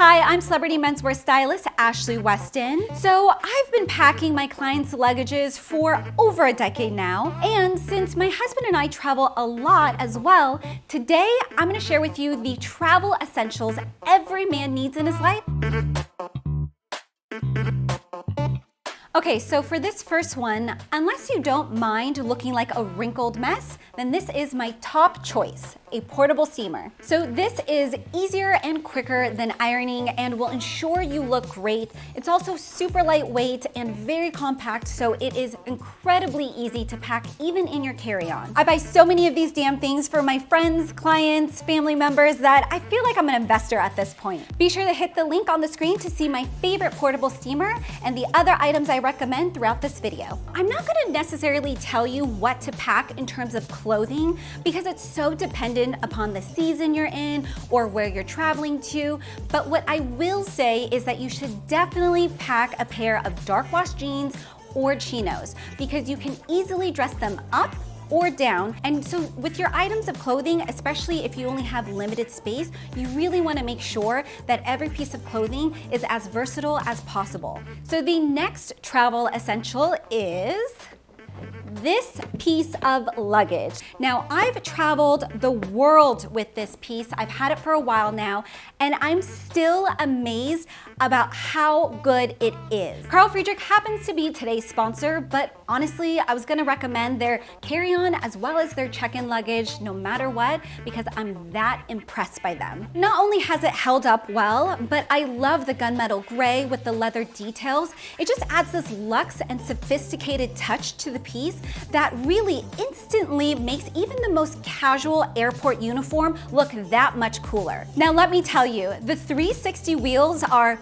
Hi, I'm celebrity menswear stylist Ashley Weston. So I've been packing my clients' luggages for over a decade now, and since my husband and I travel a lot as well, today I'm going to share with you the travel essentials every man needs in his life. Okay, so for this first one, unless you don't mind looking like a wrinkled mess, then this is my top choice, a portable steamer. So this is easier and quicker than ironing and will ensure you look great. It's also super lightweight and very compact, so it is incredibly easy to pack even in your carry-on. I buy so many of these damn things for my friends, clients, family members that I feel like I'm an investor at this point. Be sure to hit the link on the screen to see my favorite portable steamer and the other items I recommend throughout this video. I'm not gonna necessarily tell you what to pack in terms of clothing because it's so dependent upon the season you're in or where you're traveling to, but what I will say is that you should definitely pack a pair of dark wash jeans or chinos because you can easily dress them up or down. And so with your items of clothing, especially if you only have limited space, you really want to make sure that every piece of clothing is as versatile as possible. So the next travel essential is this piece of luggage. Now, I've traveled the world with this piece. I've had it for a while now, and I'm still amazed about how good it is. Carl Friedrich happens to be today's sponsor, but honestly, I was gonna recommend their carry-on as well as their check-in luggage no matter what, because I'm that impressed by them. Not only has it held up well, but I love the gunmetal gray with the leather details. It just adds this luxe and sophisticated touch to the piece that really instantly makes even the most casual airport uniform look that much cooler. Now let me tell you, the 360 wheels are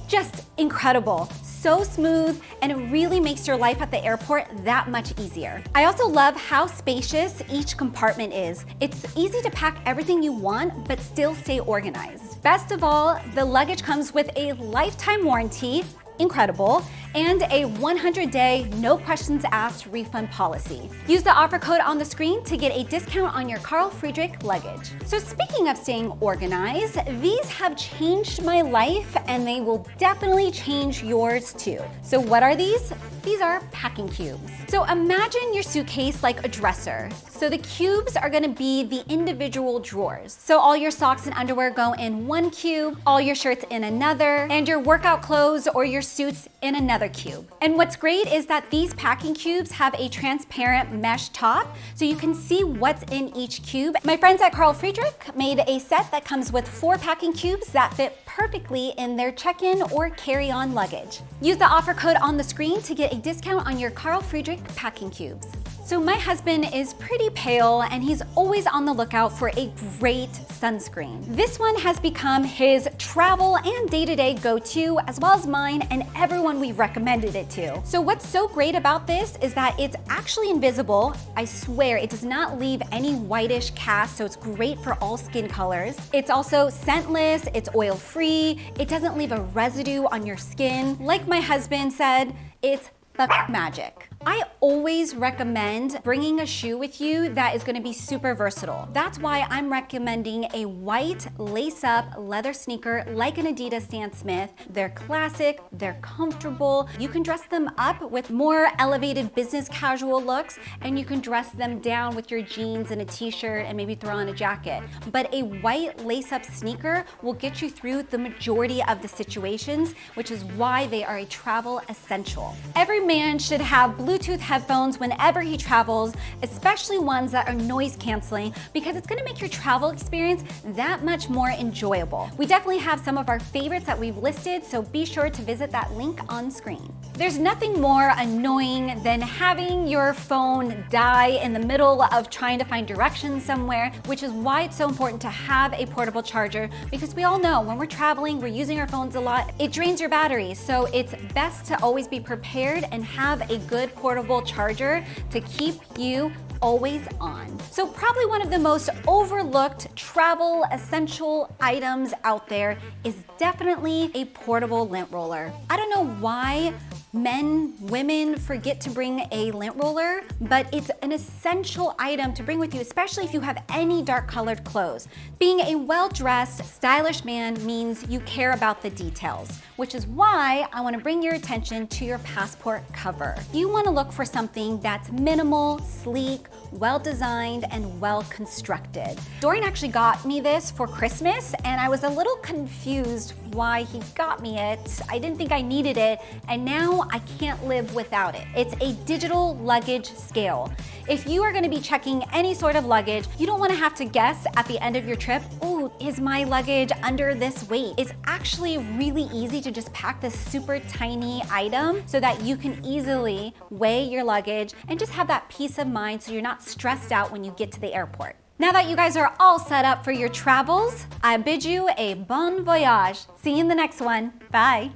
just incredible. So smooth, and it really makes your life at the airport that much easier. I also love how spacious each compartment is. It's easy to pack everything you want, but still stay organized. Best of all, the luggage comes with a lifetime warranty, incredible, and a 100-day, no questions asked refund policy. Use the offer code on the screen to get a discount on your Carl Friedrich luggage. So speaking of staying organized, these have changed my life and they will definitely change yours too. So what are these? These are packing cubes. So imagine your suitcase like a dresser. So the cubes are gonna be the individual drawers. So all your socks and underwear go in one cube, all your shirts in another, and your workout clothes or your suits in another cube. And what's great is that these packing cubes have a transparent mesh top, so you can see what's in each cube. My friends at Carl Friedrich made a set that comes with 4 packing cubes that fit perfectly in their check-in or carry-on luggage. Use the offer code on the screen to get a discount on your Carl Friedrich packing cubes. So my husband is pretty pale and he's always on the lookout for a great sunscreen. This one has become his travel and day-to-day go-to, as well as mine and everyone we've recommended it to. So what's so great about this is that it's actually invisible. I swear it does not leave any whitish cast, so it's great for all skin colors. It's also scentless, it's oil-free, it doesn't leave a residue on your skin. Like my husband said, it's the magic. I always recommend bringing a shoe with you that is gonna be super versatile. That's why I'm recommending a white lace-up leather sneaker like an Adidas Stan Smith. They're classic, they're comfortable. You can dress them up with more elevated business casual looks, and you can dress them down with your jeans and a t-shirt and maybe throw on a jacket. But a white lace-up sneaker will get you through the majority of the situations, which is why they are a travel essential. Every man should have Bluetooth headphones whenever he travels, especially ones that are noise canceling, because it's gonna make your travel experience that much more enjoyable. We definitely have some of our favorites that we've listed, so be sure to visit that link on screen. There's nothing more annoying than having your phone die in the middle of trying to find directions somewhere, which is why it's so important to have a portable charger, because we all know when we're traveling, we're using our phones a lot, it drains your battery, so it's best to always be prepared and have a good portable charger to keep you always on. So probably one of the most overlooked travel essential items out there is definitely a portable lint roller. I don't know why Men, women forget to bring a lint roller, but it's an essential item to bring with you, especially if you have any dark colored clothes. Being a well-dressed, stylish man means you care about the details, which is why I want to bring your attention to your passport cover. You want to look for something that's minimal, sleek, well-designed, and well-constructed. Dorian actually got me this for Christmas, and I was a little confused why he got me it. I didn't think I needed it, and now I can't live without it. It's a digital luggage scale. If you are going to be checking any sort of luggage, you don't want to have to guess at the end of your trip, oh, is my luggage under this weight? It's actually really easy to just pack this super tiny item so that you can easily weigh your luggage and just have that peace of mind so you're not stressed out when you get to the airport. Now that you guys are all set up for your travels, I bid you a bon voyage. See you in the next one. Bye.